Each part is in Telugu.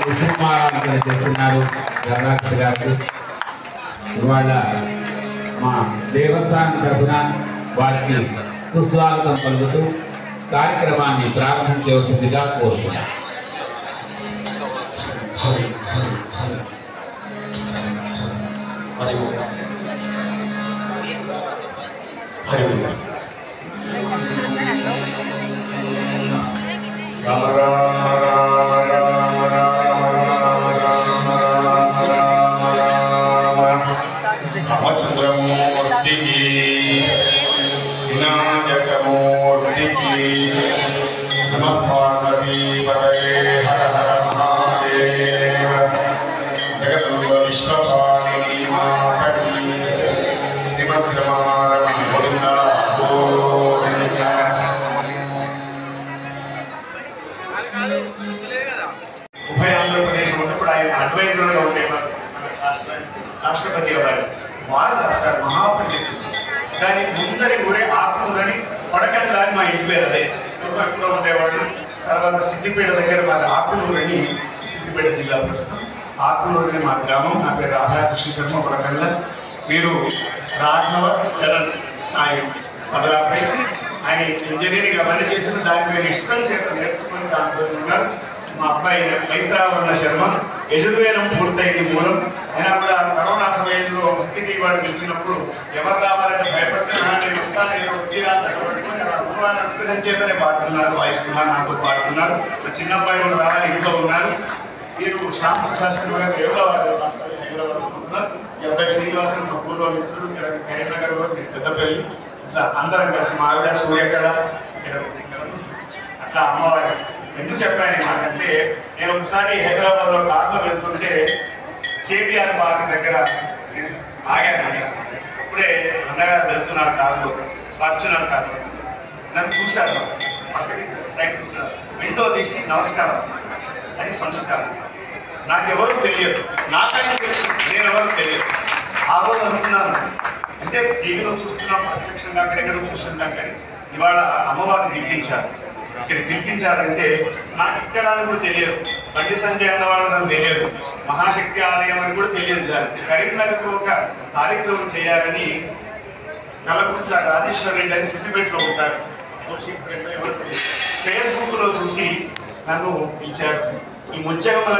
ఉద్యమాలను చేస్తున్నారు గంగాధర్ గారికి. ఇవాళ మా దేవస్థానం తరఫున వారికి సుస్వాగతం పలుకుతూ కార్యక్రమాన్ని ప్రారంభం చేయవలసిందిగా కోరుతున్నాను. రామచంద్రమూర్తికి వినాయకమూర్తికి నమః పార్వతీపతయే హర హర మహాదేవ జగదంబ విశ్వపాలిని మాతకి శ్రీమద్రమారమణ గోవింద గోవింద. ఉభయ ఆంధ్రప్రదేశ్ ఉన్నప్పుడు ఆయన అడ్వైజర్గా ఉండేవారు. రాష్ట్రపతి గారు వారు రాస్తారు మహాపండితులు. దాని ముందరి ఊరే ఆకులని పడకండి అని మా ఇంటి పేరు అదే ఎప్పుడో ఉండేవాళ్ళు. తర్వాత సిద్దిపేట దగ్గర మా ఆకులూరు అని, సిద్దిపేట జిల్లా ప్రస్తుతం ఆకులూరు అని మా గ్రామం. నా పేరు రాధాకృష్ణ శర్మ పడకల్ల. మీరు రాఘవ చరణ్ సాయి పదలాపై ఆయన ఇంజనీరింగ్ అవన్నీ చేసిన దాని మీద ఇష్టం చేత నేర్చుకుని దాంట్లో ఉన్నారు. మా అబ్బాయి మైత్రావరణ శర్మ యజుర్వేదం పూర్తయింది మూలం. అయినా కూడా కరోనా సమయంలో భక్తికి వారు గెలిచినప్పుడు ఎవరు రావాలంటే భయపడుతున్నా నేను వస్తాను, నేను వచ్చి చేతనే పాడుతున్నారు, వాయిస్తున్నారు, నాతో పాడుతున్నారు. మా చిన్న అబ్బాయి కూడా రావాలి, ఇంట్లో ఉన్నారు. మీరు శ్యామప్రసాద్ గారు యోగా వారు హైదరాబాద్ ఉంటున్నారు. ఈ అబ్బాయి శ్రీనివాసం మా పూర్వ మిత్రులు, కరీంనగర్ వారు, పెద్దపల్లి, ఇట్లా అందరం కలిసి మా ఆవిడ సూర్యకళ అట్లా అమ్మవారి. ఎందుకు చెప్పాను మాకంటే, నేను ఒకసారి హైదరాబాద్లో కార్లో వెళ్తుంటే కేటీఆర్ పార్క్ దగ్గర ఆగాను. అప్పుడే అన్నగారు వెళ్తున్నారు కార్లో, కూర్చున్నారు కార్లో. నన్ను చూశారు, పక్కకి సైడ్ కూర్చున్నారు. విండో తీసి నమస్కారం, అది సంస్కారం. నాకెవరు తెలియదు, నాకైనా తెలుసు నేనెవరు తెలియదు. ఆ రోజు అనుకున్నాను, అంటే టీవీలో చూస్తున్నాం, ప్రత్యక్షంగా అక్కడెక్కడ చూస్తున్నాం, కానీ ఇవాళ అమ్మవారిని పిలిపించారు. ఇక్కడ పిలిపించారంటే నాకు ఇక్కడ కూడా తెలియదు, బండి సంజయ్ అన్న వాళ్ళు నాకు తెలియదు, మహాశక్తి ఆలయం అని కూడా తెలియదు. కరీంనగర్లో ఒక కార్యక్రమం చేయాలని కలకుట్ల రాజేశ్వర రెడ్డి అని సిద్దిపేటలో ఉంటారు, ఫేస్బుక్లో చూసి నన్ను పిలిచారు. ఈ ముచ్చగమ్మల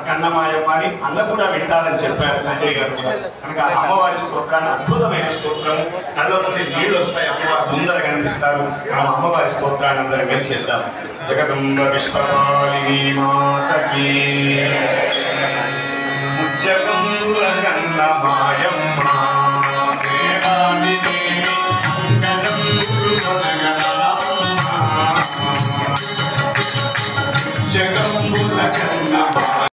కన్నమాయమ్మ అని అన్న కూడా వింటారని చెప్పారు సంజయ్ గారు కూడా. కనుక అమ్మవారి స్తోత్రాన్ని అద్భుతమైన స్తోత్రము, కళ్ళ నుండి నీళ్ళు వస్తాయి, అమ్మవారు ముందర కనిపిస్తారు. మనం అమ్మవారి స్తోత్రాన్ని అందరం కలిసి చేద్దాం. జగదంబ విశ్వపాలిని మాతకి ముచ్చగమ్మల కన్నమాయమ్మ జగంబుల కన్నమాయమ్మ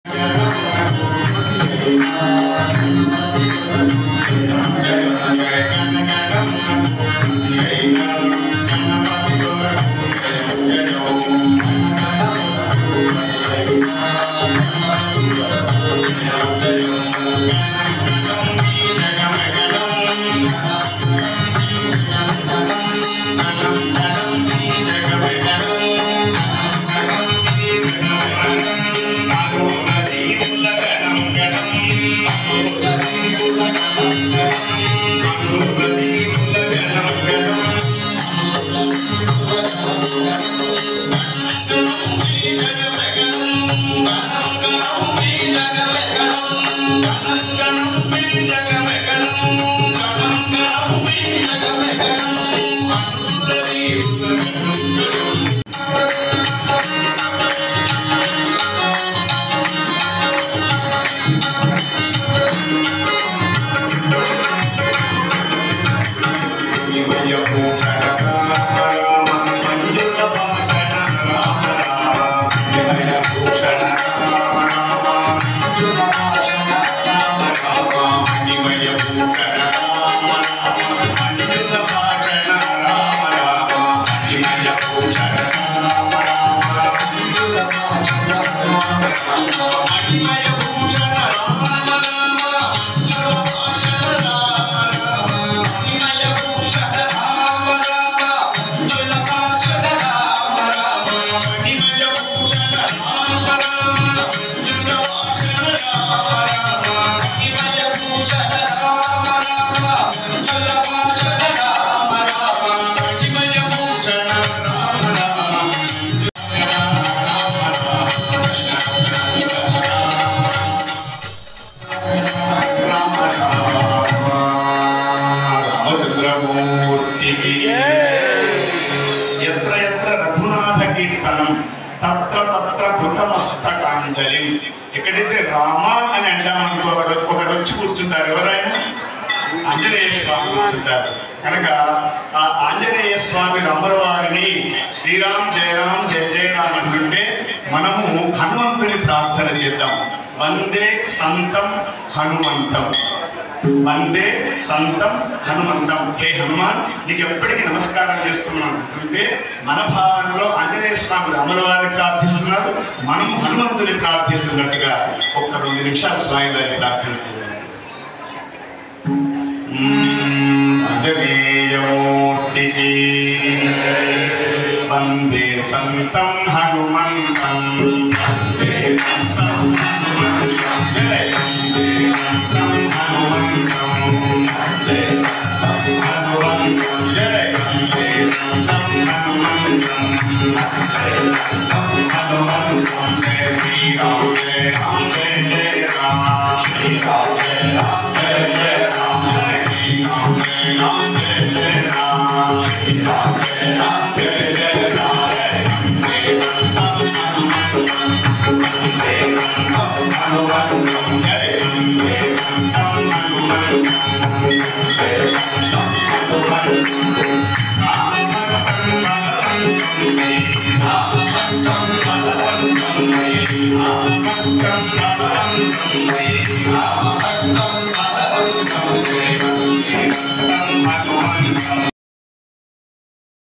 రామచంద్రమూర్తికి ఎత్ర ఎత్ర రఘునాథ కీర్తనం తత్ర తత్ర కృతమస్తకాంజలి. ఎక్కడైతే రామ అని అంటామనుకో ఒకరు వచ్చి కూర్చుంటారు. ఎవరైనా ఆంజనేయ స్వామి కూర్చుంటారు. కనుక ఆ ఆంజనేయ స్వామి రాముల వారిని శ్రీరామ్ జయరామ్ జయ జయరామ్ అంటుంటే మనము హనుమంతుని ప్రార్థన చేద్దాం. వందే సంతం హనుమంతం, వందే సంతం హనుమంతం. హే హనుమాన్, నీకు ఎప్పటికీ నమస్కారం చేస్తున్నాను అంటే మన భావనలో ఆంజనేయ స్వామి రాముల వారిని ప్రార్థిస్తున్నారు, మనం హనుమంతుని ప్రార్థిస్తున్నట్టుగా ఒక్క 2 నిమిషాలు స్వామి వారిని ప్రార్థన చేయాలి. ఆంజనేయమూర్తికి వందే సంతం హనుమంతం, వందే సంతం హనుమంతం, జయ వందే సంతం హనుమంతం, వందే సంతం హనుమంతం, జయ వందే సంతం హనుమంతం, వందే సంతం హనుమంతం, జయ శ్రీరామ్ జయ రామ్ జయ జయ రామ, శ్రీరామ్ జయ రామ్ జయ జయ రామ, జయ శ్రీరామ్ జయ రామ్ జయ జయ రామ, శ్రీరామ్ జయ రామ్ జయ జయ రామ, వందే సంతం హనుమంతం, వందే సంతం హనుమంతం, జయ వందే సంతం హనుమంతం, వందే సంతం హనుమంతం. రామభక్తం బలవంతం మే, రామభక్తం బలవంతం మే, రామభక్తం బలవంతం మే, రామభక్తం